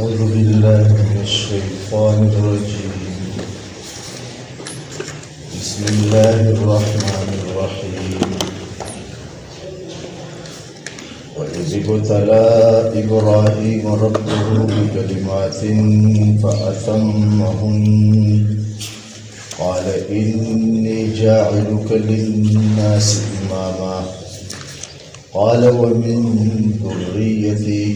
أعوذ بالله من الشيطان الرجيم. بسم الله الرحمن الرحيم. وإذ ابتلى إبراهيم ربه بكلمات فأتمهن قال إني جاعلك للناس إماما قال ومن ذريتي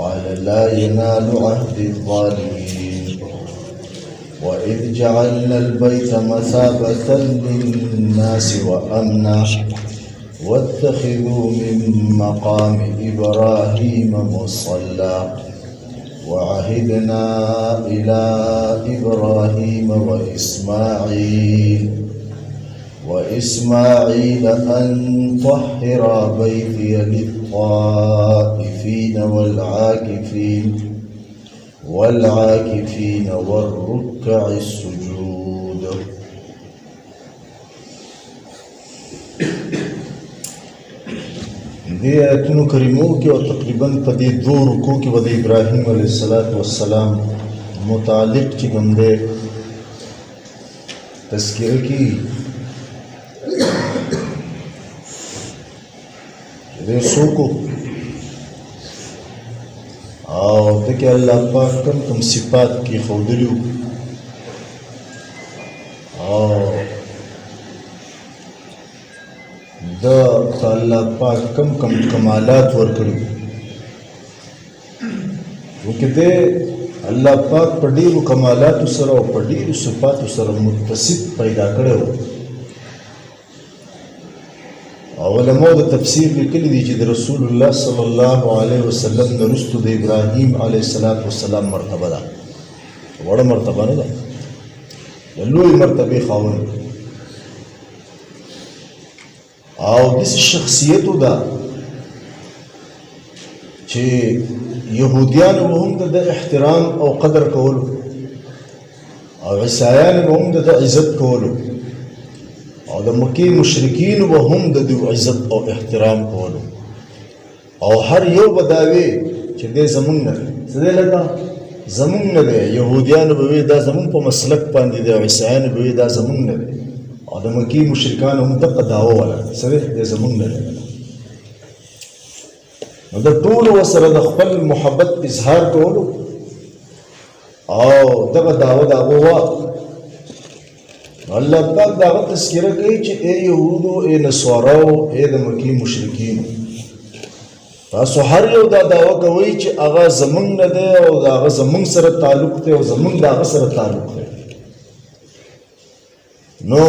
قال لا ينال عهد الظالمين. وإذ جعلنا البيت مثابة للناس وأمنا واتخذوا من مقام إبراهيم مصلى وعهدنا إلى إبراهيم وإسماعيل أن طهر بيتي للطائفين والعاكفين والركع السجود. دې آیتونو کریمو کې او تقریبا په دې دوه رکوع کې به د ابراهیم علیه السلام متعلق چې کوم دی تذکره کی دې څوک او دغه الله پاک کوم صفات کې ښودلیو او د الله پاک کوم کمالات ورکړي وکړي الله پاک په ډیرو کمالات سره او په ډیرو صفات سره متصف پیدا کړو. علماء د تفسیر لیکلي دي چې د رسول الله صلی الله علیه وسلم د رسول د ابراهیم علیه السلام مرتبه ده، وړه مرتبه نه ده، د لوی مرتبه خاوند او داسې شخصیتو ده چې یهودیانو به هم د احترام او قدر کولو او عیسایانو به هم د عزت کولو او د مکې مشرکینو به هم د عزت او احترام کولو او هر یو به دا وی چې دی زمونږ نه دی، څه دی لکه زمونږ نه دی. یهودیانو به وی دا زمونږ په مسلک باندې دی او عیسایانو به وی دا زمونږ نه دی او د مکې مشرکانو هم دغه دعوه وله څه دی دی زمونږ نه دی. نو د ټولو ورسره د خپل محبت اظهار کولو او دغه دعوه د هغو وه. الله پاک دا هغه تذکره کوي چې ای یهودو ای نصاراو ای د مکې مشرکینو، تاسو هر یو دا دعوه کوئ چې هغه زمونږ نه دی او د هغه زمونږ سره تعلق دی او زمونږ د هغه سره تعلق دی. نو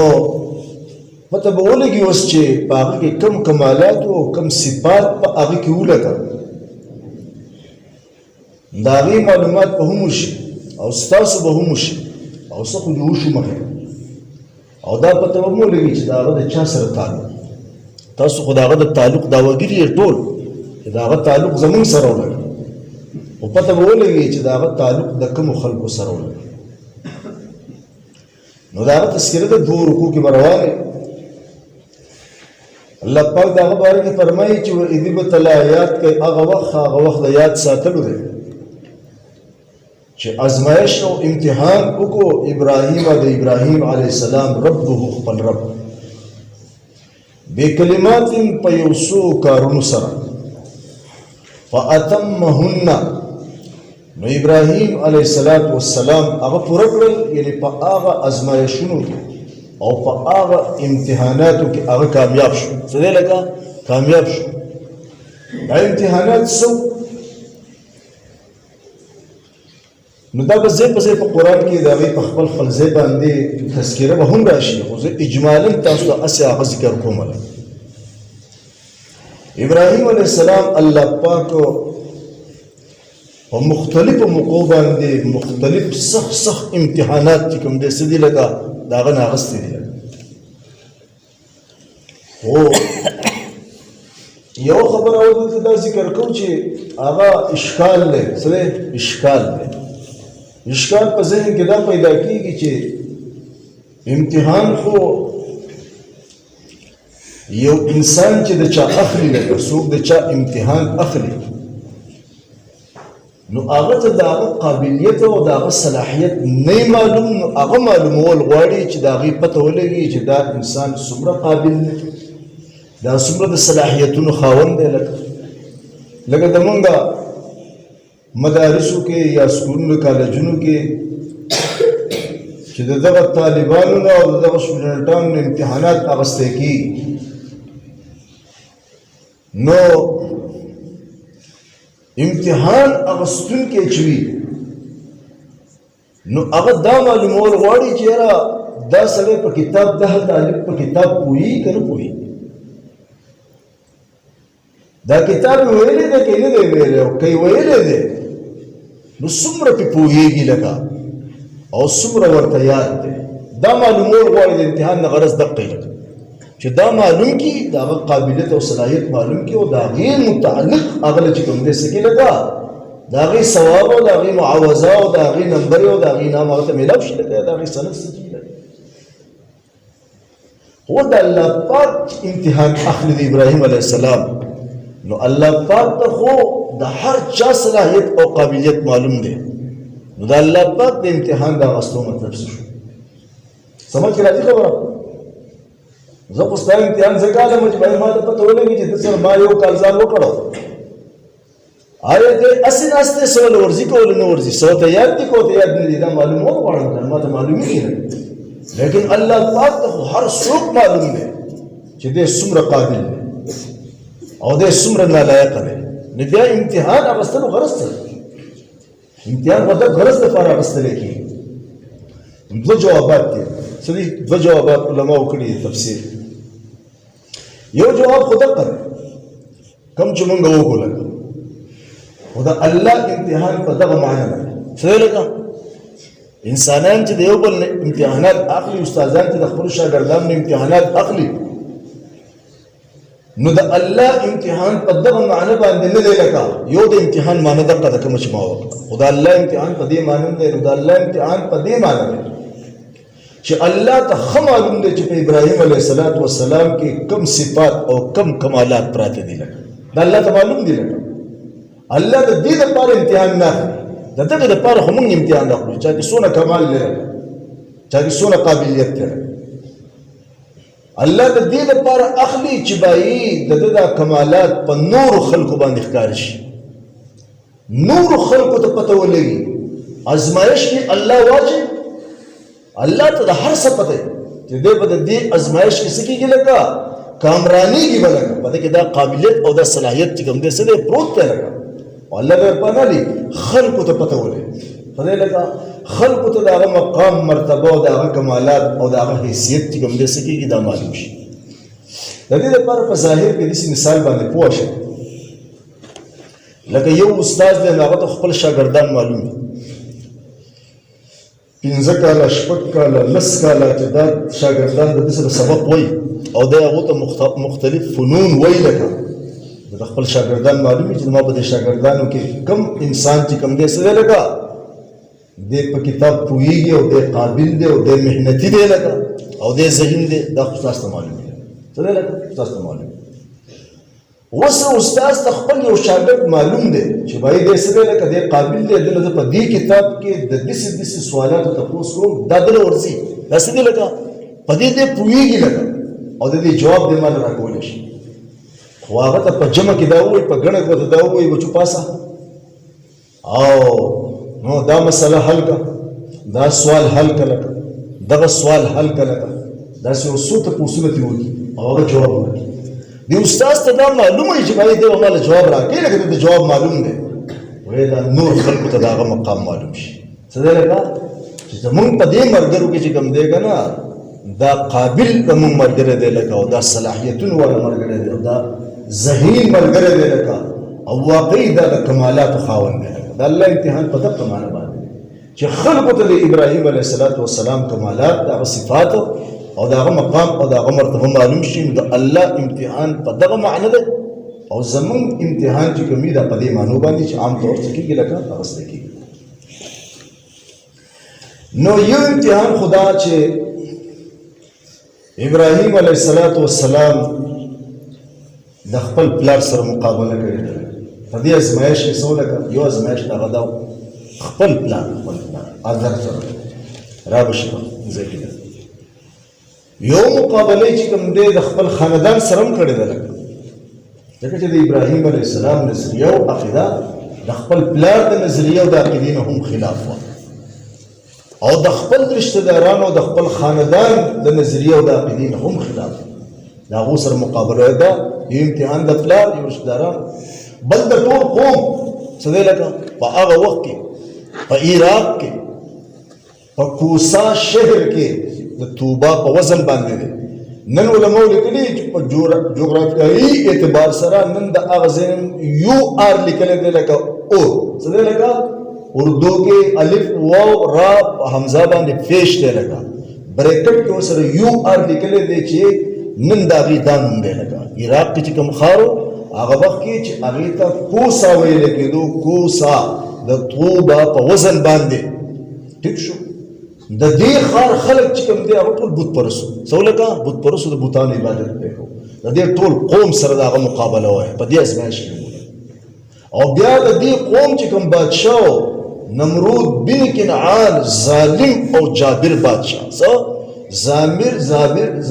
پته به ولګي اوس چې په هغه کې کم کمالات او کم صفات په هغه کې ولګه د هغې معلومات به هم وشي او ستاسو به هم وشي او څه خو دې وشو مخې او دا پته به مو لګي چې د هغه د چا سره تعلق، تاسو خو د هغه د تعلق دعوګیر یې ټول چې د هغه تعلق زمونږ سره ولګي او پته به ولګي چې د هغه تعلق د کومو خلکو سره ولګي. نو دا هغه تذکره د دوه رکوع کې به روانې الله پاک د هغه باره کې فرمایي چې وإذ ابتلى یاد کوي هغه وخت د یاد ساتلو دی چې ازمایش او امتحان وکړو ابراهیم علیه السلام ربه خپل رب بکلمات په یو څو کارونو سره فأتمهن. نو ابراهیم علیه السلام هغه پوره کړل، یعنی په هغه ازمایشونو کې او په هغه امتحاناتو کې هغه کامیاب شو. څه دی لکه کامیاب شو. دا امتحانات څه نو دا به ځای په ځای په قرآن کې د هغې په خپل ځای باندې تذکره به هم راشي، خو زه اجمالا تاسو ته هسې هغه ذکر کومه. ابراهیم علیه السلام الله پاک په مختلفو موقعو باندې مختلف سخت امتحانات چې کوم دی څه دي لکه د هغه نه اخیستي دي. خو یو خبره دلته دا ذکر کوم چې هغه اشکال دی. څه دی؟ اشکال دی. اشکال په ذهن کې دا پیدا کېږي چې امتحان خو یو انسان چې د چا اخلي لکه څوک د چا امتحان اخلي نو هغه ته د هغه قابلیت او د هغه صلاحیت نه معلوم، نو هغه معلومول غواړي چې د هغې پته ولګي چې دا انسان څومره قابل دی، دا څومره د صلاحیتونو خاوند دی. لکه زمونږ مدارسو کې یا سکولونو کالجونو کې چې د دغه طالبانو نه او د دغه سټوډنټانو نه امتحانات اخیستی کېږي، نو امتحان اخیستونکی چې وي نو هغه دا معلومول غواړي چې یاره دا سړی په کتاب دغه طالب په کتاب پوهېږي که نه پوهېږي، دا کتاب یې ویلی دی که یې نه دی ویلی، او که یې ویلی دی نو څومره پې پوهېږي لکه او څومره ورته یاد دی. دا معلومول غواړي د امتحان نه غرض دقه یې چې دا معلوم کړي، د هغه قابلیت او صلاحیت معلوم کړي او د هغې متعلق هغه له چې کوم دی څه کړي لکه د هغې ثواب او د هغې معاوضه او د هغې نمبرې او د هغې انعام هغه ته میلاو شي، لکه د هغې سند څه کړي لکه. خو د الله پاک امتحان اخلي د ابراهیم علیه السلام، نو الله پاک ته خو د هر چا صلاحیت او قابلیت معلوم دی، نو د الله پاک د امتحان د اخیستو مطلب څه شو؟ سمجھ کې راځي خبره؟ زه خو ستا امتحان ځکه حالم چې باید ما ته پته ولګي چې ده سره ما یو کال ځان وکړو، آیا دی هسې ناست دی څه له ورځي کولو نه ورځي، څه ورته یاد دي که ورته یاد نه دي، دا معلومول غواړم که ما ته معلومېږي نه، لیکن الله پاک ته خو هر څوک معلوم دی چې دی څومره قابل دی او دی څومره نالایقه دی. نو بیا امتحان اخیستلو غرض څه دی؟ امتحان خو د غرض دپاره اخیستلی کېږي. دوه جوابات دي، سړي دوه جوابات علماو کړي دي تفسیر. یو جواب خو دقه دی کوم چې مونږ وکړو، خو د الله امتحان په دغه معنی باندې څه لکه انسانان چې د یو بل امتحانات اخلي، استادان چې د خپلو شاګردانو نه امتحانات اخلي، نو د الله امتحان په دغه معنی باندې نه دی لکه یو د امتحان معنی دقه ده کومه چې ما وکړه، خو د الله امتحان په دې معنی نه دی. نو د الله امتحان په دې معنی دی چې الله ته ښه معلوم دی چې په ابراهیم علیه السلام کې کم صفات او کم کمالات پراته دي، لکه د الله ته معلوم دي. لکه الله د دې دپاره امتحان نه اخلي، د دغه دپاره خو موږ امتحان اخلو، چا کې څونه کمال لري، چا کې څونه قابلیت لري. الله د دې دپاره اخلي چې بایي د ده دا کمالات په نورو خلکو باندې ښکاره شي، نورو خلکو ته پته ولګي. ازمایش کې الله واجب، الله ته د هر څه پته چې دی به د دې ازمایش کې څه کېږي لکه کامرانېږي به لکه په دې کې دا قابلیت او دا صلاحیت چې کوم دی څه دی پروت دی لکه، او الله به پناه لي خلکو ته پته ولګي، په دې لکه خلکو ته د هغه مقام مرتبه او د هغه کمالات او د هغه حیثیت چې کوم دی څه کېږي دا معلوم شي. د دې لپاره په ظاهر کې داسې مثال باندې پوه شئ، لکه یو استاد دی هغه ته خپل شاګردان معلوم دي، 15 کاله 6 کاله 10 کاله چې دا شاګردان د دې سره سبق وایي او دی هغو ته مختلف فنون وایي، لکه د خپل شاګردان معلوم وي چې زما په دې شاګردانو کې کم انسان چې کوم دی څه دی لکه دی په کتاب پوهېږي او دی قابل دی او دی محنتي دی لکه او دی ذهین دی، دا خو تاسو ته معلوم دی، څه دی لکه تاسو ته معلوم. اوس استاد ته خپل یو شاګرد معلوم دی چې بای دی څه دی لکه دی قابل دی، دله زه په دې کتاب کې د داسې سوالاتو تپوس کوم دا دله ورځي، دا څه دی لکه په دې دی پوهېږي لکه او د دې جواب دی ماله راکولی شي. خو هغه ته په جمع کې دا ووایي، په ګڼه کې ورته دا ووایي بچو پاسه او نو دا مسله حل که، دا سوال حل که لکه دغه سوال حل که لکه داسې یو څو تپوسونه ترې وکړي او هغه جواب ورکړي. دی استاد ته دا معلومه وي چې باید دی به ماله جواب راکړي، لکه د جواب معلوم دی، وایي دا نور خلکو ته د هغه مقام معلوم شي. څه دی لکه چې زمونږ په دې ملګرو کې چې کوم دی که نه دا قابل زمونږ ملګری دی لکه او دا صلاحیتونو والا ملګری دی او دا ذهین ملګری دی لکه او واقعي دا د کمالاتو خاوند دی لکه. د الله امتحان په دغه معنی باندې چې خلکو ته د ابراهیم علیه السلام کمالات د هغه صفات او د هغه مقام او د هغه مرتبه معلوم شي، نو د الله امتحان په دغه معنی دی او زمونږ امتحان چې کوم دا په دې معنو باندې چې عام طور څه کېږي لکه اخیستی کېږي. نو یو امتحان خدا چې ابراهیم علیه السلام د خپل پلار سره مقابله کړې ده، په دې ازمایش کې څو لکه یو ازمایش دغه دا خپل پلان اذر سره را بشي ځکه یو مقابله چې کوم دی د خپل خاندان سره هم کړی ده لکه ځکه چې د ابراهیم علیه السلام نظریه او عقیده د خپل پلار د نظریه او د عقیدې نه هم خلاف وه او د خپل رشته دارانو د خپل خاندان د نظریه او د عقیدې نه هم خلاف د هغو سره مقابله ده یو امتحان د پلار یو رشته داران بل د ټول قوم څه دی لکه په هغه وخت کې په عراق کې په کوسا شهر کې د توبه په وزن باندې دی نن علماء لیکلي چې په جغرافیایي اعتبار سره نن د هغه ځای یو آر لیکلی دی لکه اور څه دی لکه اردو کې الف واو را حمزه باندې پیش دی لکه بریکټ کې ورسره یو آر لیکلی دی چې نن د هغې دا نوم دی لکه عراق کې چې کوم ښار هغه وخت کې چې هغې ته کوسا ویلی کېدو کوسا د توبه په وزن باندې ټیک شو د دې ښار خلک چې کوم دی هغه ټول بت پرستو څه لکه بت پرستو د بتانو عبادت پرې کوو د دې ټول قوم سره د هغه مقابله وایي په دې ازمایش کې او بیا د دې قوم چې کوم بادشاه نمرود بن کنعان ظالم او جابر بادشاه څه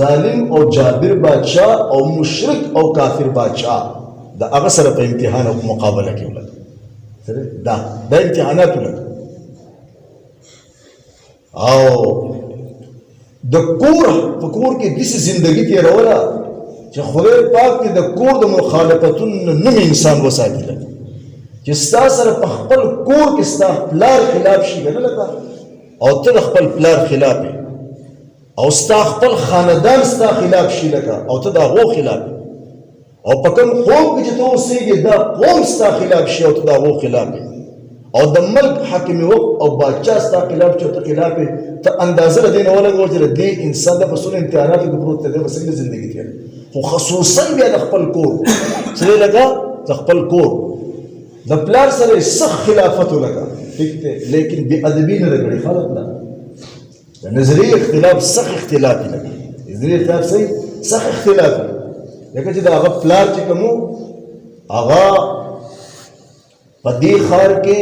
ظالم او جابر بادشاه او مشرک او کافر بادشاه د هغه سره په امتحان او مقابله کې ولګ دا امتحانات ولګ او د کور په کور کې داسې زندگی تېروله چې خدای پاک دې د کور د مخالفتونو نه انسان وساتي چې ستا سره په خپل کور کې ستا پلار خلاف شي کنه لکه او ته د خپل پلار خلاف او ستا خپل خاندان ستا خلاف شي لکه او ته د هغو خلاف او په کوم قوم کې چې ته اوسېږې دا قوم ستا خلاف شي او ته د هغو خلاف او د ملک حاکم وقت او بادشاه ستا خلاف چې ته خلاف ته اندازه له دې نه ولګوه چې د دې انسان د مسؤل امتحاناتو کې پروت دی به څنګه زندګي تېروي خو خصوصا بیا د خپل کور څه دی لکه د خپل کور د پلار سره یې سخت خلافت ولکه ټیک دی لیکن بې ادبي نه ده کړې خلک نه د نظریې اختلاف سخت اختلاف یې لکه نظریې اختلاف صحیح سخت اختلاف یې لکه چې د هغه پلار چې کوم هغه په دې ښار کې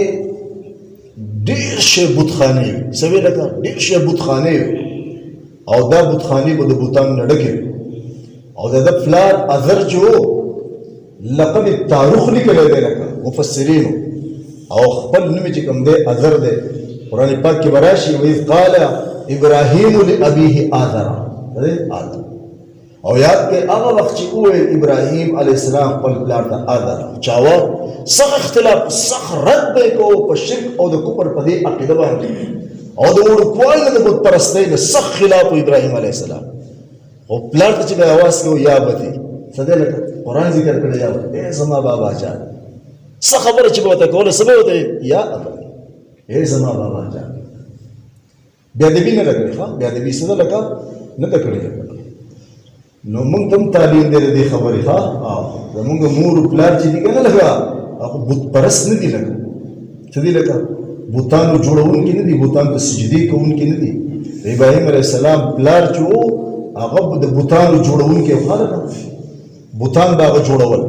ډېر شی بتخانې وي څه وی لکه ډېر شی بتخانې وي او دا بتخانې به د بوتانو نه ډکې وي او د ده پلار اذر چې و لقب تاریخ لیکلی دی لکه مفسرینو او خپل نوم چې کوم دی اذر دی قرآن پاک کې به راشي وإذ قال ابراهیم لأبیه آذر آذر او یاد کې هغه وخت چې وویل ابراهیم علیه السلام خپل پلار ته آذر چاوه سخت اختلاف سخت رد به یې کوو په شرک او د کفر په دې عقیده باندې او د وړوکوالي نه د بت پرستۍ نه سخت خلاف و ابراهیم علیه السلام خو پلار ته چې به اواز کوو یا ابتي څه دی لکه قرآن ذکر کړی یا ابتي ای زما بابا جان څه خبره چې به ورته کوله څه به ورته یا ابتي ای زما بابا جان بې ادبي نه ده کړې ښه بې ادبي څه ده لکه نه ده کړې نو موږ ته هم تعلیم دی د دې خبرې ښه زموږ مور و پلار چې دي که نه لکه هغه بت پرست نه دي لکه څه دي لکه بوتانو جوړونکي نه دي بوتانو ته سجدې کوونکي نه دي د ابراهیم علیه السلام پلار چې و هغه د بوتانو جوړونکي ښه لکه بوتان به هغه جوړول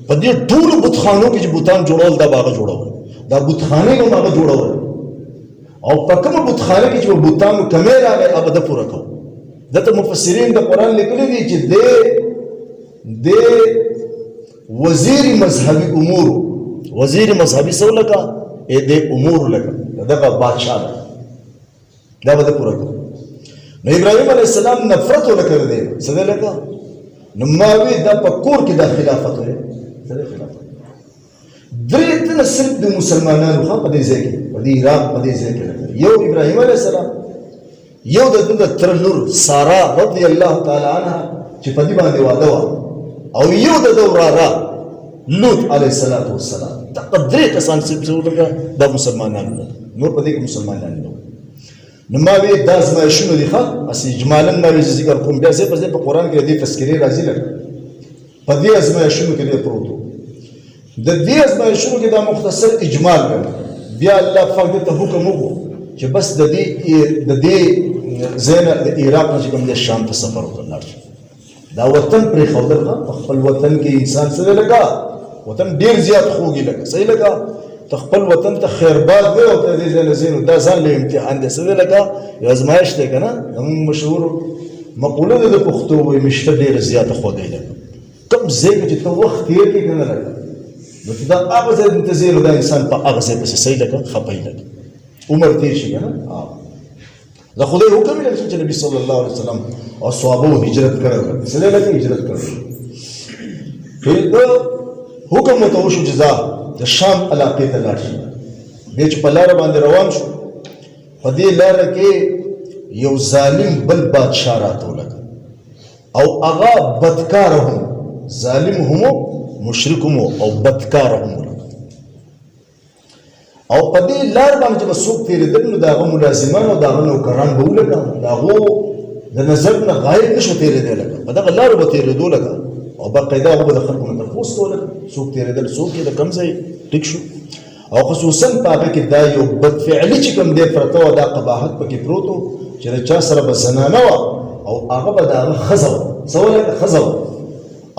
په دې ټولو بتخانو کې چې بوتان جوړول دا به هغه جوړول دا بتخانې هم هغه جوړول او په کومه بتخانه کې چې بوتانو کمی راغی هغه ده پوره کوو دته مفسرین د قرآن لیکلی دي چې د وزیر مذهبي امور وزیر مذهبي څه لکه د امور لکه دغه بادشاه ده دا به ده پوره کوو نو ابراهیم علیه السلام نفرت ولکه دی څه دی لکه نو ما وی دا په کور کې دا خلافت وی څه دی خلافت درې تنه صرف د مسلمانانو ښه په دې ځای کې په دې عراق په دې ځای کې یو ابراهیم علیه السلام یو د ده د تره لور سارا رضی الله تعالی عنها چې په دې باندې واده وه او یو د ده وراره لوط علیه السلام دغه درې کسان چې دا مسلمانان نور په دې کې مسلمانان نه نو ما وی دا ازمایښونه دي ښه هسې اجمالا ما وی ذکر کوم بیا ځای په ځای په قرآن کې د دې تذکرې راځي لکه په دې ازمایښونو کې دی پروت و د دې ازمایښونو کې دا مختصر اجمال دی بیا الله پاک دې ته حکم وکړو چې بس د دې ځای نه د عراق نه چې کوم دی شام ته سفر وکړ لاړ شي دا وطن پرېښودل په خپل وطن کې انسان سره لګا وطن ډیر زیات خوږي لګا صحیح لګا تخپل وطن ته خیرباد دی او ته دې ځنه زینو دا ځان له امتحان دې سره لګا یو ازمایش دی کنه هم مشهور مقوله ده د پښتو وي مشته ډیر زیات خوږي لګا کوم ځای چې ته وخت تیر کې کنه لګا نو دا هغه ځای منتظر دا انسان په هغه ځای پسې صحیح لګا خپای لګا عمر تیر شي کنه دا خدای حکم لري چې نبی صلی الله علیه وسلم او صحابه هجرت کړو سره لکه هجرت کړو په حکم متوشو جزا د شام علاقې ته لاړ شي به چې په لار باندې روان شو په دې لار کې یو ظالم بل بادشاہ راته لګ او هغه بدکار هم ظالم هم مشرک هم او بدکار هم او په دې لار باندې چې څوک تیرېدل نو د هغه ملازمان او د هغه نوکران به ولګا د هغو د نظر نه غایب نشو تیرېدل په دغه لارو به تیرېدو لګا او باقاعده هغه به د خلکو نه تپوس کوله څوک تیرېدل څوک یې د کوم ځای ټیک شو او خصوصا په هغه کې دا یو بدفعلي چې کوم دی پرته وه دا قباحت پکې پروت و چې د چا سره به زنانه وه او هغه به د هغه ښځه وه څه ولکه ښځه وه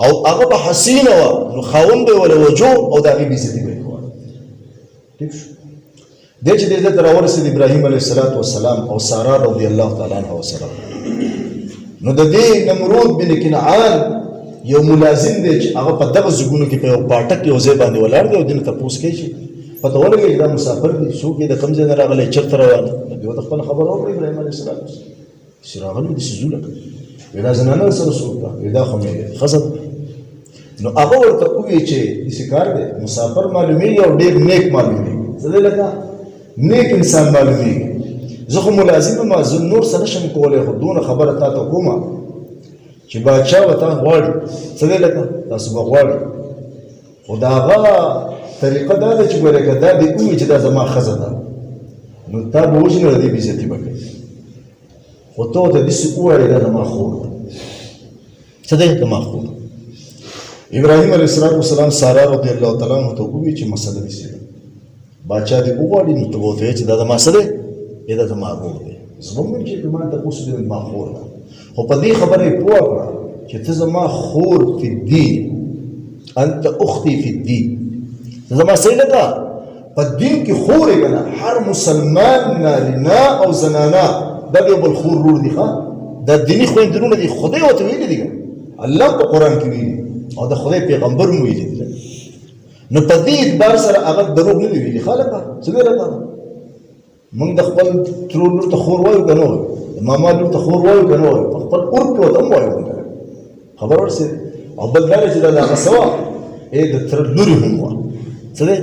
او هغه به حسینه وه نو خاوند به یې وله وجو او د هغې بېعزتي به یې کوله ټیک شو دی چې دې ځای ته راورسېد ابراهیم علیه السلام او سارا رضی الله تعالی عنها سره نو د دې نمرود بن کنعان یو ملازم دی چې هغه په دغه زګونو کې په یو پاټک یو ځای باندې ولاړ دی او دې نه تپوس کوي چې پته ولګېږي دا مسافر دی څوک یې د کوم ځای نه راغلی چېرته روان دی نبي ورته خپله خبره وکړه ابراهیم علیه السلام چې راغلی داسې ځو لکه وایي دا زنانه سره څوک ده وایي دا خو مې ښځه ده نو هغه ورته ووایي چې داسې کار دی مسافر معلومېږي او ډېر نیک معلومېږي څه دی لکه نیک انسان معلومېږي زه خو ملازم یم زه نور څه نشم کولی خو دونه خبره تا ته کومه چې باچا به تا غواړي څه دی لکه تاسو به غواړي خو د هغه طریقه دا ده چې ګورې که دا دې ووایي چې دا زما ښځه ده نو تا به وژنې د دې بېعزتي به کوي خو ته ورته داسې ووایې دا زما خور ده څه دی زما خور ابراهیم علیه السلام سارا رضی الله تعالی عنها ته ووایي چې مسله داسې ده باچا دې وغواړي نو ته به ورته وایې چې دا زما څه دی دا زما ورور دی زموږ هم چې ما تپوس دی زما خور ده خو په دې خبره یې پوه کړه چې ته زما خور فی الدین انت اختی فی الدین ته زما صحیح لګه په دین کې خور یې که نه هر مسلمان نارینه او زنانه دا د یو بل خور رور دي ښه دا دیني خویندرونه دي خدای ورته ویلي دي الله په قرآن کې ویلي او د خدای پیغمبر هم ویلي دي نو په دې اعتبار سره هغه دروغ نه دي ویلي ښه لکه څه دی لکه موږ د خپل ترور لور ته خور وایو که نه وایو د ماما لور ته خور وایو که نه وایو په خپل اور کې ورته هم وایو خبر ورسېد او بل دا دی چې دا د هغه څه وه د تره لورې هم وه څه دی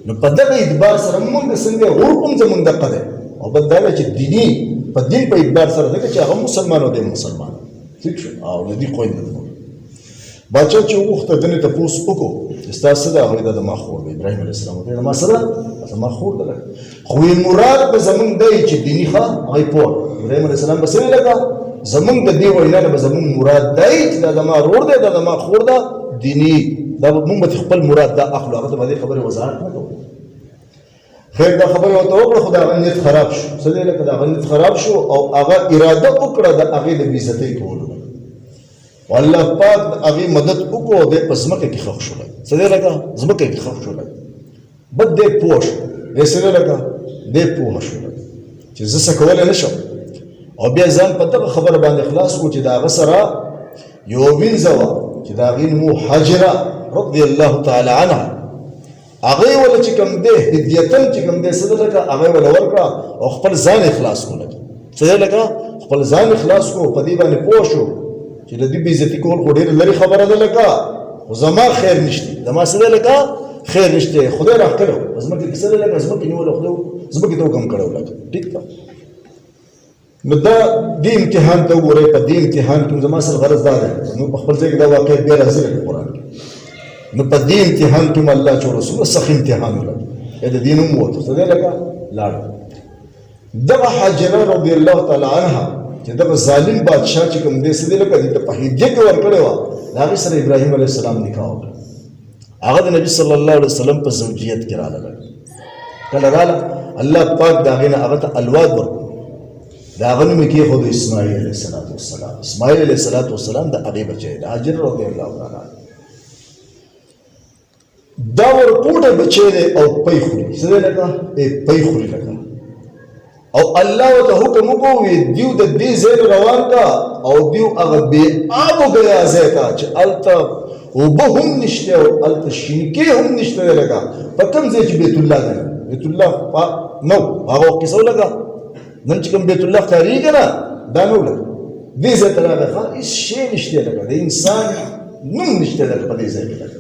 نو په دغه اعتبار سره موږ څنګه اور هم زموږ دقه دی او بل دا دی چې دیني په دین په اعتبار سره ځکه چې هغه مسلمان او دی مسلمان ټیک شو او د دې خویندې ده باچا چې وغوښته دنې تپوس وکړو چې ستا څه ده هغوی دا زما خور ده ابراهیم علیه السلام ورته زما څه ده زما خور ده خو مراد به زمونږ دی چې دیني ښه هغوی پوه ابراهیم علیه السلام به څه لکه زمونږ د دې وینا نه به زمونږ مراد دی چې دا زما رور دی دا زما خور ده دیني دا مونږ به خپل مراد دا اخلو هغه ته به دې خبرې وضاحت نه کوو خیر دا خبرې ورته وکړه خو د هغه نیت خراب شو څه دی لکه د هغه نیت خراب شو او هغه اراده وکړه د هغې د بېعزتۍ کولو او الله پاک د هغې مدد وکړو او دی په ځمکه کې ښخ شولی څه دی لکه ځمکه کې ښخ شولی بد دی پوه شو دی څه دی لکه دی پوه شولی چې زه څه کولی نه شم او بیا ځان په دغه خبره باندې خلاص کړو چې د هغه سره یو وینځه وه چې د هغې نوم حاجره رضی الله تعالی عنها هغې وله چې کوم دی هدیتن چې کوم دی څه دی لکه هغې وله ورکړه او خپل ځان یې خلاص کړو لکه څه دی لکه خپل ځان یې خلاص کړو په دې باندې پوه شو چې د دې بېعزتي کول خو ډېره لرې خبره ده لکه خو زما خیر نشته زما څه دی لکه خیر نشته خدای راښکلی و په ځمکې کې څه دی لکه ځمکې نیولی خدای ځمکې ته حکم کړی و لکه ټیک ده نو دا دې امتحان ته وګورئ په دې امتحان کې زما سره غرض دا دی نو په خپل ځای کې دا واقع بیا راځي لکه قرآن کې نو په دې امتحان کې م الله چې رسول سخت امتحان ولګ د دې نوم ووته څه دی لکه لاړ دغه حاجره رضی الله تعالی عنها چې دغه ظالم بادشاه چې کوم دی څه دی لکه دې ته په هدیه کې ورکړې وه د هغې سره ابراهیم علیه السلام نکاح وکړه هغه د نبي صلی الله علیه وسلم په زوجیت کې راغله کله راغله الله پاک د هغې نه هغه ته اولاد ورکړو د هغه نوم یې کېښود اسماعیل علیه السلام اسماعیل علیه السلام د هغې بچی د هاجر رضی الله تعالی کوټه بچی دی او پی خوري څه دی لکه پی خوري لکه او الله ورته حکم وکړو دیو د دې ځای روان کا او دیو هغه بې آب وګیا ځای ته چې هلته اوبه هم نشته او هلته شینکې هم نشته دی لکه په کوم ځای چې بیت الله دی بیت الله نو هغه کیسه ولګه نن چې کوم بیت الله ښکارېږي که نه دا نه ولګه دې ځای ته راغی ښه هېڅ شی نشته لکه د انسان نوم نشته لکه په دې ځای کې لکه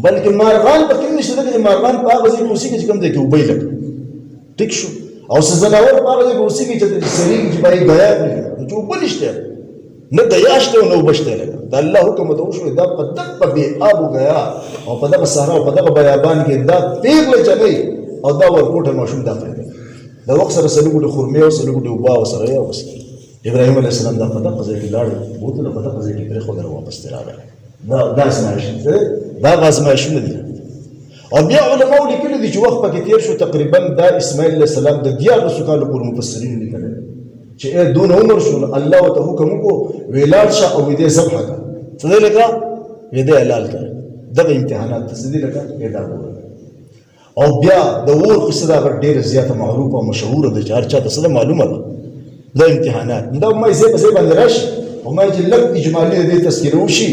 بلکې مارغان په کوم نشته لکه چې مارغان په هغه ځای کې اوسېږي چې کوم ځای کې اوبه یې لکه ټیک شو او څه ځناور په هغه ځای کې اوسېږي چې سرېږي چې باید ګیا کړي چې اوبه نشته نه ګیا شته او نه اوبه شته لکه د الله حکم ورته وشو دا په دغه بې آب وګیا او په دغه صحرا او په دغه بیابان کې دا پېغله جنۍ او دا ورکوټه ماشوم دا پیدا د وخت سره سلو ګوټې خرمې او سلو ګوټې اوبه او سره یې بس ابراهیم علیه السلام دا په دغه ځای کې لاړ بوتله په دغه ځای کې پرېښودل واپس ترې راغلی دا ازمایښت دا هغه ازمایښتونه دي او بیا علماو لیکلي دي چې وخت پکې تېر شو تقریبا دا اسماعیل علیه السلام د 14 کالو پورې مفسرینو لیکلی چې دونه عمر شو الله ورته حکم وکړو ویې لاړ شه او دې ذبحه کړه څه دی لکه ویې دې حلال کړه دغه امتحانات ته څه دي لکه ویې دا ګوره او بیا د اور قصه دا ډېره زیاته معروفه او مشهوره ده چې هر چا ته څه ده معلومه ده دا امتحانات دا ما یې ځای په ځای باندې راشي او ما چې لږ اجمالي د دې تذکره وشي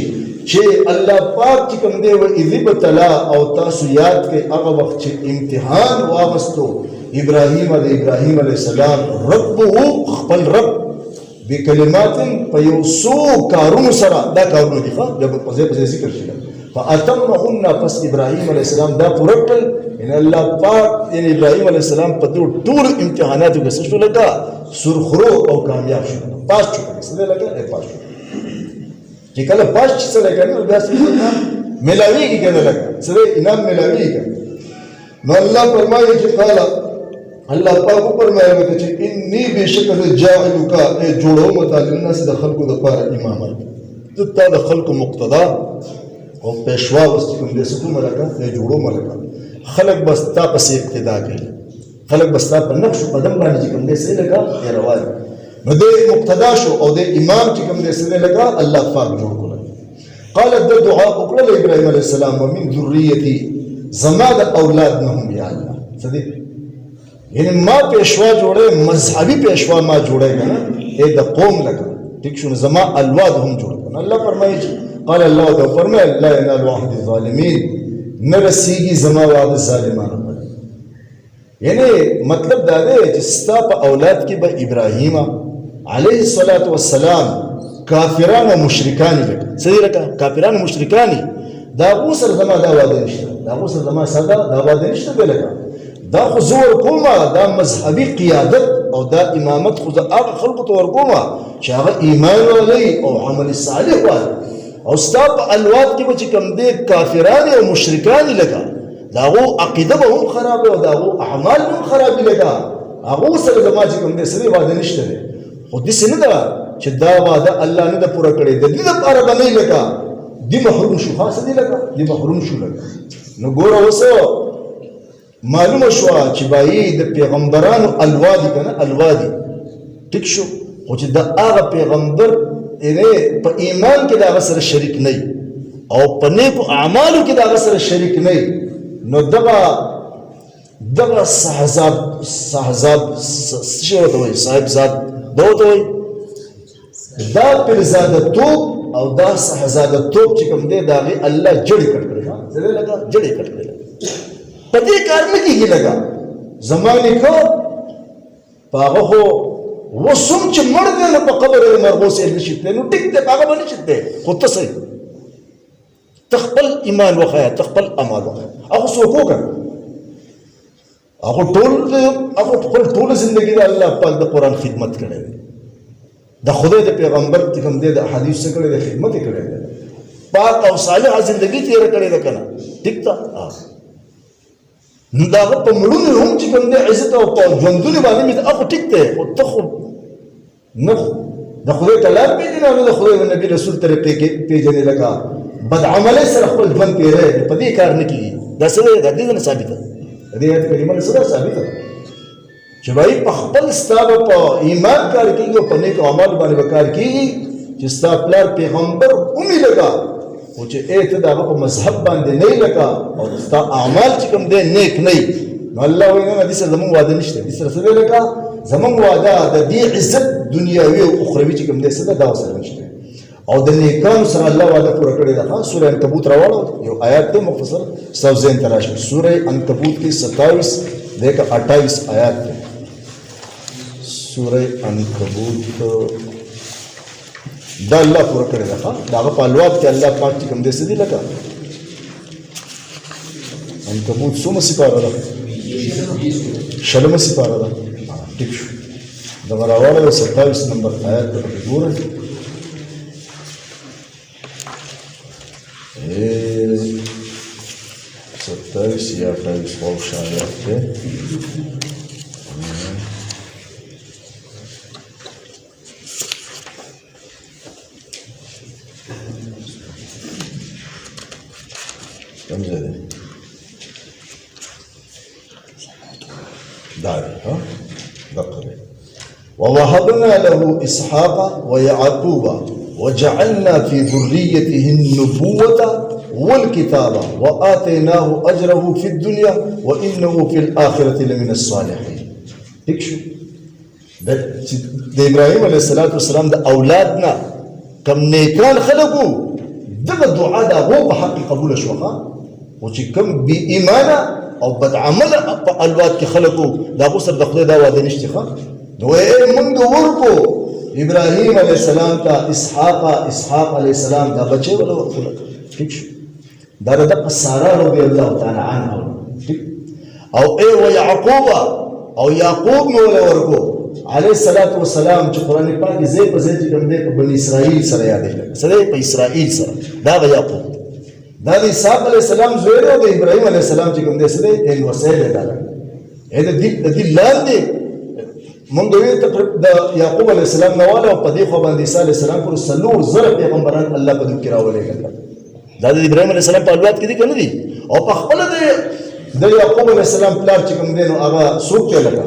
چې الله پاک چې کوم دی وإذ ابتلا او تاسو یاد کړئ هغه وخت چې امتحان واغستو ابراهیم علیه السلام ربه خپل رب بکلمات په یو څو کارونو سره دا کارونه دي ښه بیا په ځای په ځای ذکر شي فاتمهن پس ابراهیم علیه السلام دا پوره کړل ان الله پاک یعنی ابراهیم علیه السلام په دې ټول امتحاناتو کې څه شو لکه سرخرو او کامیاب شو پاس شو څه دی لکه پاس شو چې کله پاس چې څه لکه نو بیا څه ملاویږي که نه لکه څه دی انعام ملاویږي نو الله فرمایي چې قال الله پاک وفرمایل چې انی بشکل جاعلک جوړوم تا للناس د خلقو دپاره اماما زه تا د خلقو مقتدا او پیشوا اوس چې کوم دی څه کومه لکه جوړوم لکه خلق بس تا پسې اقتدا کوي خلق بس تا په نقش و قدم باندې چې کوم دی څه لکه روان نو دی مقتدا شو او دی امام چې کوم دی څه لکه الله پاک جوړ کړل قالت د دعا وکړله ابراهیم علیه السلام ومن ذریتي زما د اولاد نه هم یا الله څه دی یعنی ما پیشوا جوړه مذهبي پیشوا ما جوړه کنه د قوم لکه ټیک شو زما الواد هم جوړ کنه الله فرمایي قال الله تعالی فرمایي لا ينال عهد الظالمين نرسیږي زما وعده ظالمانو پر یعنی مطلب دا دی چې ستا په اولاد کې به ابراهیم علیه السلام کافران او مشرکان لکه څه لکه کافران او مشرکان دا غو سره زما دا وعده نشته دا غو سره زما ساده دا وعده نشته لکه دا خو زور کومه دا مذهبي قیادت او دا امامت خو هغه خلقو ته ورکومه چې هغه ایمان ولري او عمل صالح وایي او ستا په الواد کې به چې کوم دی کافران او مشرکان لکه د هغو عقیده به هم خرابه او د هغو اعمال به هم خرابې لکه هغو سره زما چې کوم دی څه دی واده نشته دی خو داسې نه ده چې دا واده الله نه ده پوره کړې د دې دپاره به نه لکه دی محروم شو خاصه دی لکه دی محروم شو لکه نو ګوره اوس معلومه شوه چې بایي د پیغمبرانو الوادي که نه الوادي ټیک شو خو چې د هغه پیغمبر په ایمان کې د هغه سره شریک نه او په نیکو اعمالو کې د هغه سره شریک نه نو دغه صحزاب څه شی ورته وایي صاحبزاد دا ورته وایي دا پرزاده توب او دا صحزاده توب چې کوم دی د هغې الله جړې کټ کړی څه دی لکه جړې کټ کړی په دې کار نه کېږي لکه زما نیکه په هغه خو اوس هم چې مړ دی نو په قبر یې مرغوس یې نشي تللی نو ټیک دی په هغه به نشي تللی خو ته صحیح ته خپل ایمان وښیه ته خپل عمل وښیه هغه څوک وکړه هغه خپل ټوله زندګي د الله پاک د قرآن خدمت کړی دی د خدای د پیغمبر چې کوم دی د احادیث څه کړی دی خدمت یې کړی دی پاک او صالحه زندګي تېره کړې ده که نه ټیک ده نو د هغه په مړونو هم چې کوم دی عزت او په ژوندونو باندې مې هغه ټیک دی خو ته خو نه د خدای کلام پېژنې او نه د خدای د نبي رسول طریقې پېژنې لکه بدعملۍ سره خپل ژوند تېری په دې کار نه کېږي دا څه دی د دې نه ثابته د دې آیت کریمه نه څه ده ثابته چې بھائی په خپل ستا به په ایمان کار کېږي او په نیکو اعمالو باندې به کار کېږي چې ستا پلار پیغمبر ومې لکه او چې ته دغه په مذهب باندې نه لکه او ستا اعمال چې کوم دی نیک نه نو الله وایي نه دې سره زمونږ واده نشته دې سره څه دی لکه زمونږ واده د دې عزت دنیاوي او اخروي چې کوم دی څه ده دا سره نشته او د نیکانو سره الله وعده پوره کړې ده. سوره عنکبوت راوړو یو آیات دی مختصر ستاسو ذهن ته راشي. سوره عنکبوت کې 27 دغه 28 آیات دی. سوره عنکبوت دا الله پوره کړی ده. دا په الواد کې الله پاک چې کوم دې سدي لکه عنکبوت څومره سپاره ده شلمه سپاره ده. ټیک شو دا راوړل 27 نمبر آیات ته وګورئ. 27 یا 28 خوش آیات ده. سمجھے داري ها بقرة ووهبنا له إسحاق ويعقوب وجعلنا في ذريته النبوة والكتابة وآتيناه أجره في الدنيا وإنه في الآخرة لمن الصالحين. تكشف ده إبراهيم عليه الصلاة والسلام ده أولادنا كم نيكان خلقوا ده الدعاء ده هو بحق قبول شوخا وچی کم بی ایمانا او بد عمل الواد کی خلقو دا بو سر دخله دا واده نشتی خواه دوئے منگ ورکو ابراہیم علیہ السلام تا اسحاق علیہ السلام دا بچے والا وقت لکا ٹھیک شو دا دا سارا رضی اللہ تعالی عنہ ٹھیک او اے و یعقوب مولا ورکو علیہ السلام چی قرآن پاک زی پا زی چی کم دے پا بنی اسرائیل سر یادے لکا سرے پا اسرائیل سر دا یعقوب دا د اسحاق علیہ السلام زوی دی او د ابراهیم علیہ السلام چې کوم دی څه دی ان وسیل دی دا د دې لاندې مونږ وی تقریبا د یعقوب علیہ السلام نواله او په دې خو باندې عیسی علیہ السلام پر سلور زره پیغمبران الله په دې کې راولېږل دا د ابراهیم علیہ السلام په اولاد کې دي کنه دي او په خپل د یعقوب علیہ السلام پلار چې کوم دی نو هغه څوک ته لګا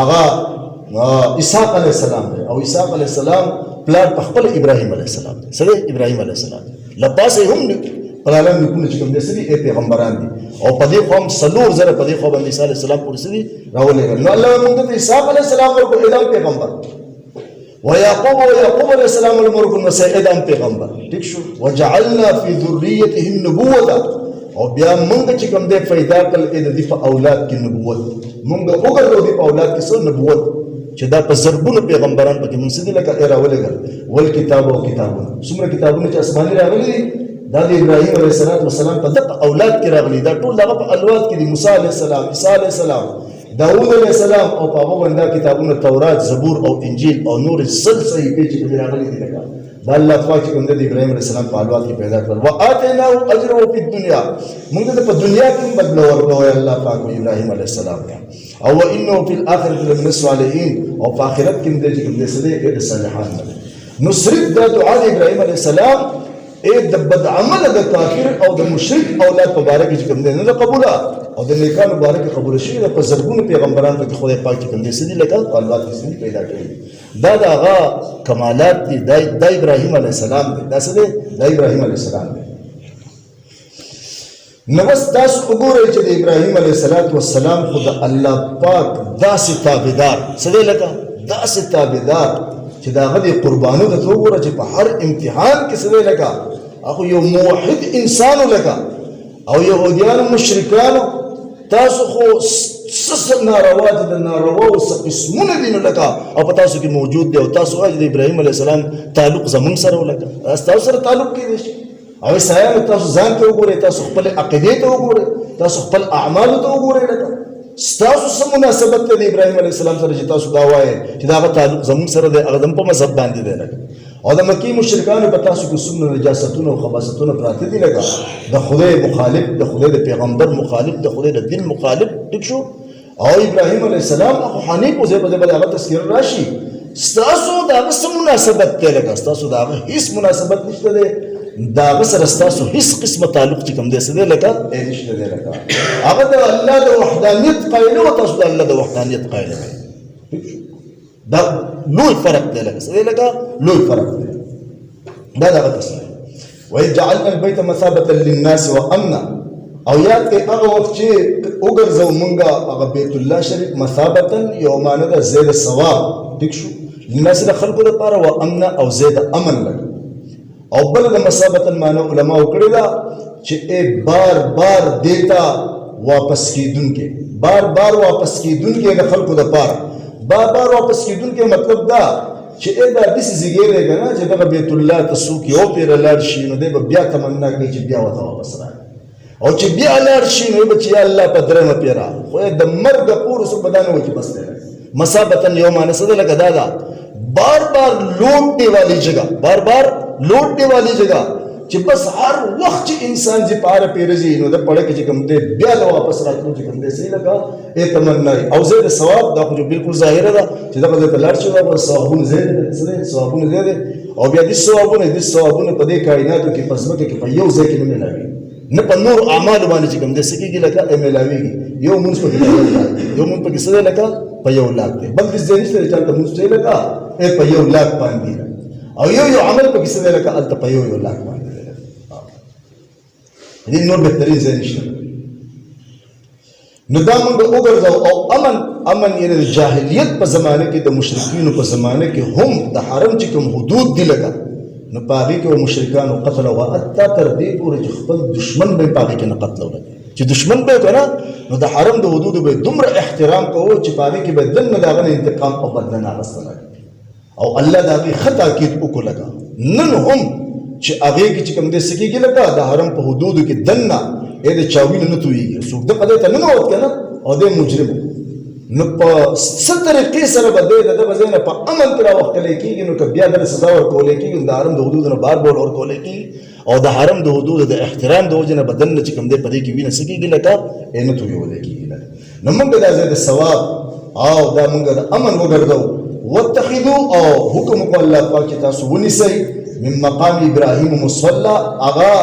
هغه اسحاق علیہ السلام دی او اسحاق علیہ السلام پلار په خپل ابراهیم علیہ السلام سره ابراهیم علیہ السلام لپاسه هم پرالم نکونه چې کوم دي سړي پیغمبران دي او په دې قوم سلور زره په دې قوم باندې عیسی علیه السلام پورسي راولېږل نو الله موږ ته اسحاق علیه السلام ورکو ادم پیغمبر و یعقوب علیه السلام ورکو نو ادم پیغمبر ٹھیک شو وجعلنا فی ذریته النبوة او بیا موږ چې کوم دې پیدا کړل دې په اولاد کې نبوت موږ وګورو دې په اولاد کې څه نبوت چې دا په زرګونو پیغمبران پکې منسدي لکه راولېږل ول کتاب او کتابونه څومره کتابونه چې اسماني راغلي دا د ابراهیم علیه السلام په دغه اولاد کې راغلي دا ټول دغه په اولاد کې دي موسی علیه السلام عیسی علیه السلام داوود علیه السلام او په هغه باندې کتابونه تورات زبور او انجیل او نور صحیفې چې راغلي دي لکه دا الله پاک کوم د ابراهیم علیه السلام په اولاد کې پیدا کړ او اتیناه اجره فی الدنیا موږ ته په دنیا کې بدل ورکوي الله پاک ابراهیم علیه السلام او انه فی الاخره لمن الصالحین او په آخرت کې د دې کې د صالحان نو صرف د دعا د ابراهیم علیه السلام د بد عمل د کافر او د مشرک اولاد په باره کې چې کوم دی نه قبول او د نیکانو باره کې قبول شي د په زرګونو پیغمبران په خدای پاک چې کوم دی سدي لکه اولاد کې پیدا کړي دا د هغه کمالات دي د ابراهیم علیه السلام دی دا څه دی د ابراهیم علیه السلام دی نو بس تاسو وګورئ چې د ابراهیم علیه السلام خو د الله پاک داسې تابعدار څه دی لکه داسې تابعدار چې دا غدي قربانو د توګه چې په هر امتحان کې سره لگا اخو یو موحد انسان لگا او يهوديان مشرکان تاسو خو سس ناروا د ناروا او قسمونه دي لگا او په تاسو کې موجود دي او تاسو د ابراهيم عليه السلام تعلق زمون سره لگا تاسو سره تعلق کې دي او سایه تاسو ځان ته وګورئ تاسو خپل عقیده ته وګورئ تاسو خپل اعمال ته وګورئ لگا ستاسو سم مناسبت ته ابراهيم عليه السلام سره چې تاسو دا وایي چې دا تعلق زمون سره د اقدم په مذهب باندې دی لګا او د مکی مشرکان په تاسو کې سم نجاستونه او خباثتونه پراته دي لګا د خدای مخالف د خدای د پیغمبر مخالف د خدای د دین مخالف دک شو او ابراهيم عليه السلام خو حنیف او زه په دې هغه تذکر راشي ستاسو دا سم مناسبت ته لګا ستاسو دا هیڅ مناسبت نشته ده دا بسر استاسو هیڅ قسمه تعلق چې کوم دی سره لکه نشته دی لکه هغه د الله د وحدانیت قایل او تاسو د الله د وحدانیت قایل دا لوی فرق دی لکه سره لکه لوی فرق دی دا تاسو وإذ جعلنا البيت مثابة للناس وأمنا او یاد کې هغه وخت چې وګرځو مونږه هغه بیت الله شریف مثابتا یومانه د زید ثواب ټیک شو لناس د خلکو لپاره و امن او زید امن لګ او بل د مثابتا معنی علما وکړي دا چې بار بار دیتا واپس کیدونکې بار بار واپس کیدونکې د خلکو لپاره بار بار واپس کیدونکې مطلب دا چې دا دې زیږیږي کنه چې د بیت الله تسوک یو پیر لاړ شي نو د بیا تمنا کوي چې بیا وته واپس راځي او چې بیا لاړ شي نو به چې الله په درنه پیرا خو د مرګ پور سو بدانه وځي بس ده مسابتن یومانه صد لگا دادا بار بار لوٹنے والی جگہ بار بار لوٹنے والی جگہ چې بس هر وخت چې انسان چې پاره پیرځي نو د پړه کې چې کوم دې بیا د واپس راتلو چې کوم دې صحیح لگا ای تمنا او زید ثواب دا خو بالکل ظاهره ده چې دا به لاړ شي او ثوابونه زید ثوابونه زید او بیا دې ثوابونه په دې کائناتو کې پسمکه کې په یو ځای کې نه ملایي نه په نور اعمال باندې چې کوم د سکیږي لکه ملاویږي یو مونږ په یو مونږ په کیسه لکه په یو لاک دی بل دې ځینې څه چې مونږ چې لکه په یو لاک باندې او یو عمل په کیسه لکه الته په یو لاک باندې دې نور به ترې ځینې شي نو دا مونږ وګرځو او امن یې د جاهلیت په زمانه کې د مشرکینو په زمانه کې هم د حرم چې کوم حدود دی لکه نو پاغي کې مشرکان او قتل او اتا تر دې پورې چې خپل دشمن به پاغي کې نه قتل ولګي چې دشمن به کنه نو د حرم د حدود به دومره احترام کوو چې پاغي کې به دنه داغه انتقام او بدلنه اغستل او الله دا به خطا کې وکړه نن هم چې هغه کې چې کوم دې سکیږي لکه د حرم په حدود کې دنه اې د چاوین نه تويږي څوک د قضیه ته نه ووت کنه او د مجرم نو په سترې سره بده د بزنه په امن تر وخت لیکيږي نو بیا د سزا ورکول کېږي د حرم د حدود نه بار بار ورکول کېږي او د حرم د حدود د احترام د وجنه بدل نه چې کوم دې پدې کې وینې سکیږي لکه اینه توي ولکېږي نو موږ د زید ثواب او دا موږ د امن وګرځو واتخذوا او حکم کو الله پاک تاسو ونیسئ من مقام ابراهيم مصلى اغا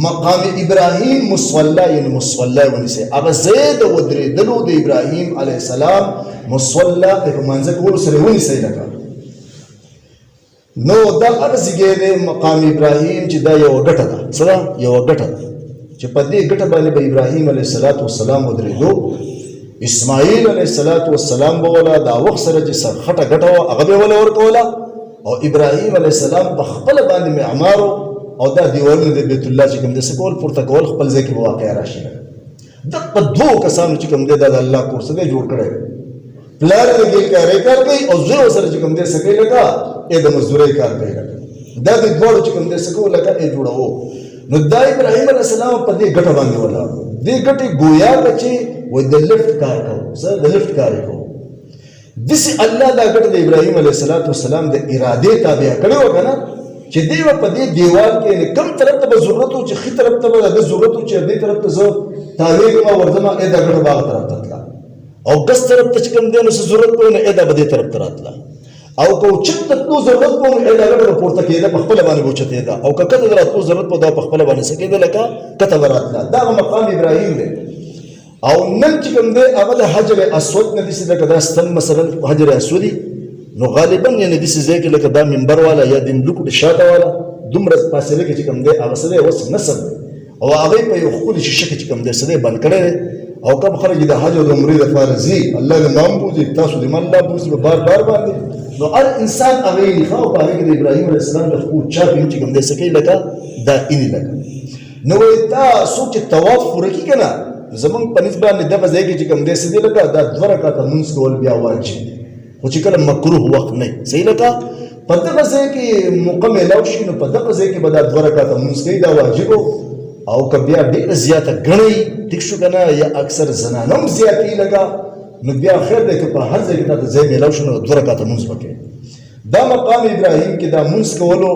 مقام ابراهيم مصلى یعنی مصلى ونیسئ اغا زید ودرې دلو د ابراهيم عليه السلام مصلى په منځ کول سره ونیسئ لکه نو دا ارزګې د مقام ابراهيم چې دا یو غټه ده صدا یو غټه چې په دې غټه باندې به ابراهيم عليه السلام ودرېدو اسماعیل علیه السلام به ولا دا وخت سره چې خټه غټه هغه به ولا ورکوله او ابراهيم عليه السلام په خپل باندې معمار او دا دیوالونه د بیت الله چې کوم د سکول پورته کول خپل ځای کې واقع راشي د په دوه کسانو چې کوم د الله کور سره جوړ کړي پلار دې کار کوي او زه سره چې کوم دې سکه لگا اې د مزدوري کار کوي دا د دوه چې کوم دې سکو لگا اې جوړو نو دا ابراهيم عليه السلام په دې ګټه باندې ولا دې ګټه گویا چې و د لفت کار کوي زه د لفت کار کوم دس الله دا ګټه د ابراهيم عليه السلام د اراده تابع کړو کنه چې دی په دې دیوال کې کم طرف ته ضرورت او چې خي طرف ته د ضرورت او چې دې طرف ته زه تعویق ما ورځما اې دا ګټه باغ طرف ته او ګس طرف ته کوم دې نو ضرورت په نه اې دا بده طرف ته راتله او کو چې ته ضرورت په اې دا ګټه پورته کېده په خپل باندې بوچته دا او کته درته ضرورت په دا په خپل باندې سکیده لکه کته وراتله دا مقام ابراهيم دی او نن چې کوم دی هغه د حجر اسود نه دي دا ستن مثلا حجر اسودي نو غالبا یعنی دې ځای کې لکه دا منبر والا یا د لوکو د شاته والا دومره فاصله کې چې کوم دی هغه سره وس نسب او هغه په یو خپل شیشه کې کوم دی سره بند کړي او کوم خرج د حج او عمره د فارزي الله له نام بوزي تاسو د من الله بوزي بار باندې نو هر انسان هغه نه خو په هغه د ابراهيم عليه السلام د خو چا چې کوم دی سکه لکه دا ان لکه نو تا سوچ طواف ورکی کنه زمون په نسبت باندې د ځای کې چې کوم دې سدي لکه دا 2 رکعات مونږ کول بیا واجب خو چې کله مکروه وخت نه صحیح لکه په دغه ځای کې مکمل او شنو په دغه ځای کې به دا 2 رکعات مونږ کوي دا واجب او کبیا ډېر زیاته غني ټیک شو کنه یا اکثر زنانم زیاتی لگا نو بیا خیر دې په هر ځای کې دا ځای ملو شنو 2 رکعات مونږ وکړي دا مقام ابراهيم کې دا مونږ کولو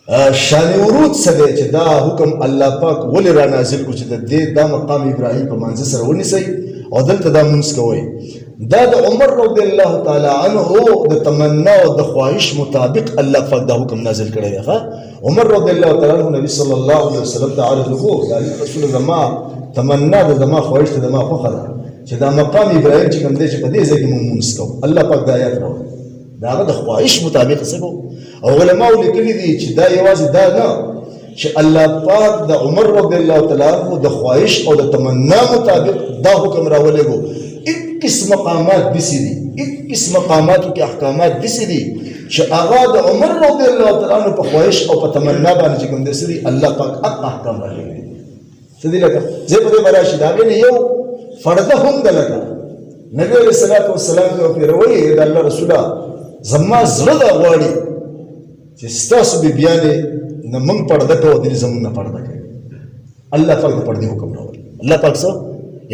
شان ورود سره چې دا حکم الله پاک ولې را نازل کو چې دا مقام ابراهيم په منځ سره ونیسي او دلته دا مونږ کوي دا د عمر رضی الله تعالی عنه د تمنا او د خواهش مطابق الله پاک دا حکم نازل کړی دی عمر رضی الله تعالی عنه نبی صلی الله علیه وسلم ته عرض وکړ یا رسول الله تمنا د زما خواهش ته زما خو خلا چې دا مقام ابراهيم چې کوم دی چې په دې ځای کې مونږ کوو الله پاک دا آیات راوړي دا د خواهش مطابق څه او علماء لیکلي دي چې دا یوازې دا نه چې الله پاک د عمر رضی الله تعالی عنہ د خواهش او د تمنا مطابق دا حکم راولېږو 21 مقامات دسي دي 21 مقاماتو کې احکامات دسي دي چې هغه د عمر رضی الله تعالی عنہ په خواهش او په تمنا باندې چې کوم دسي دي الله پاک احکام راولېږي څه دي لکه زه په دې براشي دا غني یو فرض هم ده لکه نبی علیہ الصلوۃ والسلام ته پیروي د الله رسوله زما زړه دا غواړي چې ستاسو به بیانې نه موږ پرده کوو دې زموږ نه پرده کوي الله پاک د پردې حکم راوړي الله پاک څه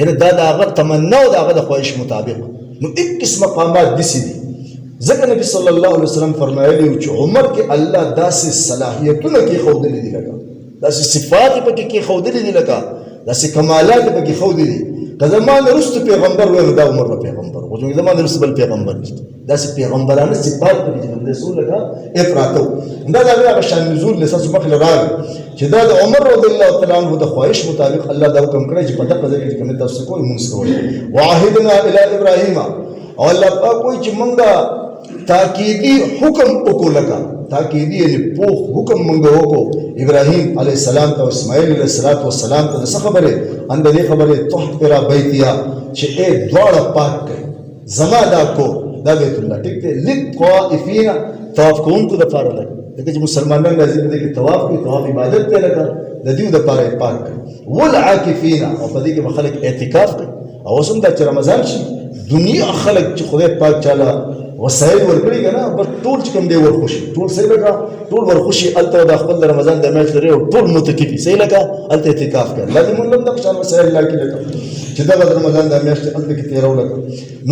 یعنی دا د هغه تمنا او د هغه د خواهش مطابق نو 21 مقامات دسي دي ځکه نبی صلی الله علیه وسلم فرمایلی چې عمر کې الله داسې صلاحیتونه کې ښودلي دي لکه داسې صفات پکې کې ښودلي دي لکه داسې کمالات پکې ښودلي دي که زمان رسول پیغمبر ویل دا عمر به پیغمبر و چې زمان رسول بل پیغمبر نشته داسې پیغمبرانه صفات پکې چې د رسول لکه افراطو دا د هغه شان نزول لساس مخله راغی چې دا د عمر رضی الله تعالی عنہ د خواهش مطابق الله دا حکم کړی چې په دغه ځای کې کوم تاسو کوی مونږ کوی واحدنا الی ابراهیم او الله پاک کوئی چې مونږ تاکیدی حکم وکولکا تاکیدی یعنی پوخ حکم مونږ وکړو ابراهیم علیه السلام ته اسماعیل علیه السلام ته څه خبره اند دې خبره طهر بیتیا چې اے دواړه پاک کړي زما دا کو دا بیت الله ټیک ته للطائفین طواف کوونکو د پاره لګ دغه چې مسلمانان لازم دي چې طواف کوي طواف عبادت ته لګا د دې د پاره پاک کړي والعاکفین او په دې کې خلک اعتکاف کوي او اوس هم د رمضان شي دنیا خلک چې خدای پاک چاله وسایل ورکړي کنه بس ټول چې کوم دی ورخوشي ټول صحیح لګا ټول ورخوشي الته د خپل رمضان د میاشت لري ټول متکفي صحیح لګا الته اعتکاف کوي لازم موږ د خپل وسایل لکه چې دا د رمضان د میاشت الته کې تیرو لګا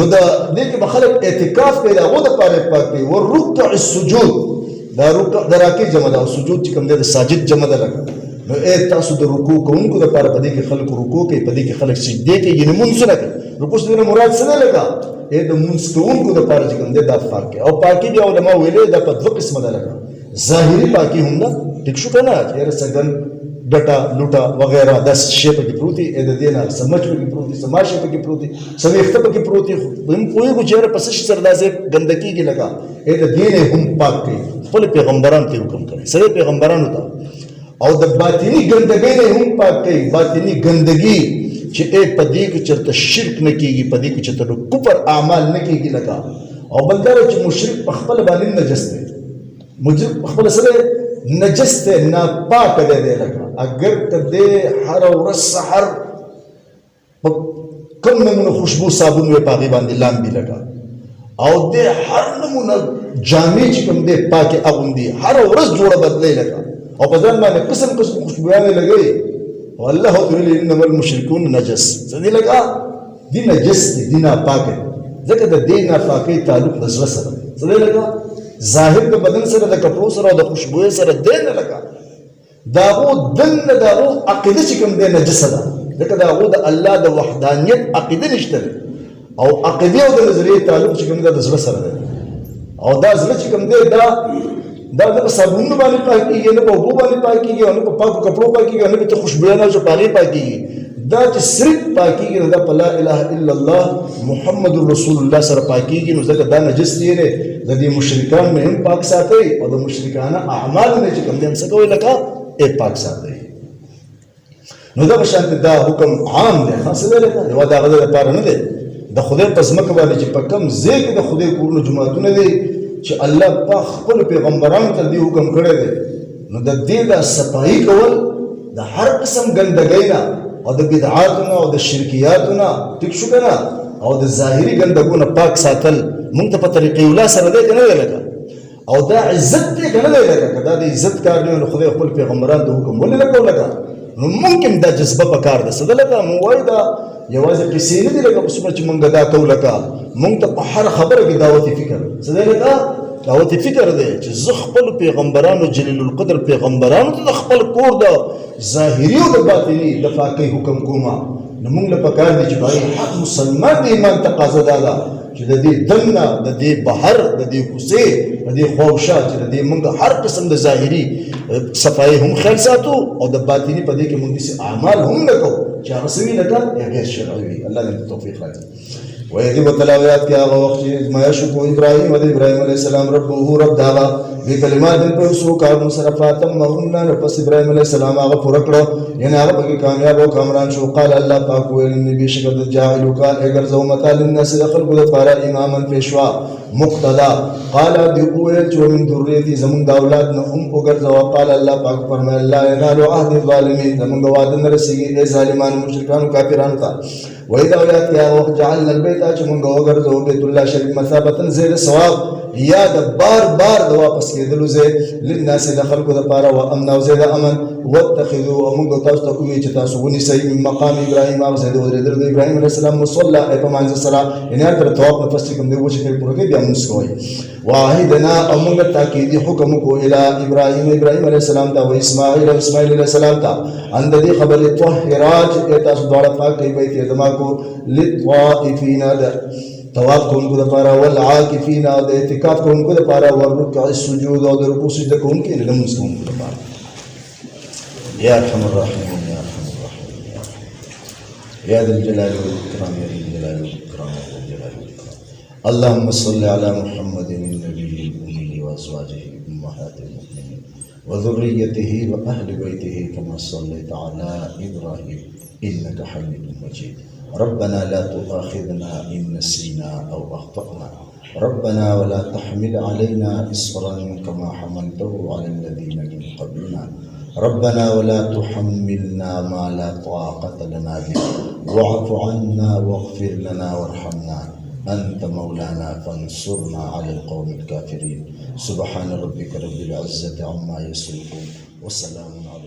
نو دا دې کې خلک اعتکاف کوي هغه د پاره پاک کوي ور رکع السجود دا رکع دراکې جمع ده او سجود چې کوم دی د ساجد جمع ده لګا نو اے تاسو د رکوع کوونکو د پاره په دې کې خلک رکوع کوي په دې کې خلک سجده کوي یعنی مونږ نه کوي رکوع څه مراد څه لګا اے د مونږ کوونکو د پاره چې کوم دی دا فرق او پاکي بیا علماء ویلي دا په دوه قسمه ده لګا ظاهري پاکي هم ده ټیک شو کنه چې سګن ډټا لوټا وغیرہ د شی په کې پروتي اې د دینه سمج په کې پروتي سماش په کې پروتي سويخته په کې پروتي هم کوی کو چیرې پس سر داسې ګندګي کې لگا اې د دینه هم پاک کړي خپل پیغمبران ته حکم کړي سره پیغمبرانو ته او د باطنی ګندګي نه هم پاک کړي باطنی ګندګي چې اې پدې کې چرته شرک نه کیږي پدې کې چرته کفر اعمال نه کیږي لگا او بلدار چې مشرک په خپل باندې نجس دی مجرم خپل سره نجس ته ناپاک دی لگا اگر کده هر ورځ سحر کوم نمونه خوشبو صابون وې پاغي باندې لاندې لگا او د هر نمونه جامې چې کوم دې پاکه اغوندي هر ورځ جوړه بدلې لگا او په ځان باندې قسم قسم خوشبوانه لګي والله تعالی انما المشركون نجس ځدې لگا دي نجس دي ناپاک ځکه د دې ناپاکۍ تعلق د زړه سره ځدې لگا ظاهر د بدن سره د کپړو سره د خوشبو سره دې نه لگا داغو دن داغو عقیده چې کوم دی نجس ده ځکه داغو د الله د وحدانیت عقیده نشته او عقیده او د نظریې تعلق چې کوم دی د زړه سره ده او دا زړه چې کوم دی دا د صابون باندې پاکيږي نه په اوبو باندې پاکيږي نه په پاکو کپړو پاکيږي نه په خوشبوانه او پاکي پاکيږي دا چې صرف پاکيږي دا په لا اله الا الله محمد رسول الله سره پاکيږي نو ځکه دا نجس دی نه د دې مشرکان نه هم پاک ساتي او د مشرکانه اعمال نه چې کوم دي څه کوي لکه اے پاک ساتي نو دا بشانت دا حکم عام دی خاص دی لکه یو دا غوډه لپاره نه دی د خدای په ځمکه باندې چې په کم ځای کې د خدای کورونو جماعتونه دي چې الله په خپل پیغمبرانو ته دی حکم کړی دی نو د دې د صفائی کول د هر قسم ګندګۍ نه او د بدعاتونو او د شرکیاتونو ټیک شو کنه او د ظاهري ګندګونو پاک ساتل مونږ ته په طریقې ولا سره دی کنه لکه او دا عزت دی کنه لکه دا د عزت کار دی نو خدای خپل پیغمبرانو ته حکم ولې لکه نو ممکن دا جذبه پکار ده صد لکه مو وای دا یوازې قصې نه دي لکه اوس چې مونږ دا کو لکه مونږ ته په هر خبره کې دعوت فکر صد لکه دعوت فکر دی چې زه خپل پیغمبرانو جلیل القدر پیغمبرانو ته خپل کور دا ظاهري او د باطني د پاکي حکم کوما نو مونږ له پکار دي چې بھائی حق مسلمان د ایمان تقاضا ده چې د دې دنه د دې بهر د دې کوسه د دې خوښه چې د دې موږ هر قسم د ظاهري صفای هم خیال ساتو او د باطني په دې کې موږ دي اعمال هم نکو چې هغه سوي لکه غیر شرعي الله دې توفیق راکړي ويجب التلاوات کې هغه وخت چې ما يشکو ابراهيم علیه السلام ربه رب داغه بکلمات په سو کارونو سره فاتمهن نو پس ابراهیم علیه السلام هغه پوره کړو یعنی هغه پکې کامیاب او کامران شو. قال الله پاک ویل نبی شکر جاعلک اگر زو متا للناس خلق د فار اماما پیشوا مقتدا. قال دی ویل چې من ذریتی زمون د اولاد نه هم وګرځوا. قال الله پاک فرمایي لا ينال عهد الظالمین زمون د وعده نه رسیږي ظالمان مشرکان کافرانو ته. وإذا ولات يا وقت جعلنا البيت أجمعنا وغرزه بيت الله شريف مثابة زي الصواب یا د بار بار د واپس کېدلو ځای للناس د خلکو دپاره وامن او ځای د امن واتخذوا او موږ تاسو ته ووایو چې تاسو ونیسئ من مقام ابراهیم هغه ځای د ودرېدلو د ابراهیم علیه السلام مصله ای په مانځه سره یعنې هر کله طواف نه پس چې کوم دی وچې کوي پوره کوي بیا مونځ کوئ. وعهدنا او موږ تاکیدي حکم وکړو الی ابراهیم علیه السلام ته و اسماعیل علیه السلام ته ان د دې خبرې طهرا چې تاسو دواړه پاک کوئ بیت یې زما کو للطائفین طواف کوونکو دپاره والعاکفین او د اعتکاف کوونکو دپاره والرکع السجود او د رکوع سجده کوونکي د لمونځ کوونکو دپاره. یا ارحم الراحمین یا ارحم الراحمین یا ذا الجلال والاکرام یا ذا الجلال والاکرام یا ذا الجلال والاکرام. اللهم صل على محمد النبي الأمي وأزواجه أمهات المؤمنين وذريته وأهل بيته كما صليت على إبراهيم إنك حميد مجيد. ربنا لا تؤاخذنا إن نسينا أو أخطأنا ربنا ولا تحمل علينا إصرا كما حملته على الذين من قبلنا ربنا ولا تحملنا ما لا طاقة لنا به واعف عنا واغفر لنا وارحمنا أنت مولانا فانصرنا على القوم الكافرين. سبحان ربك رب العزة عما يصفون وسلام على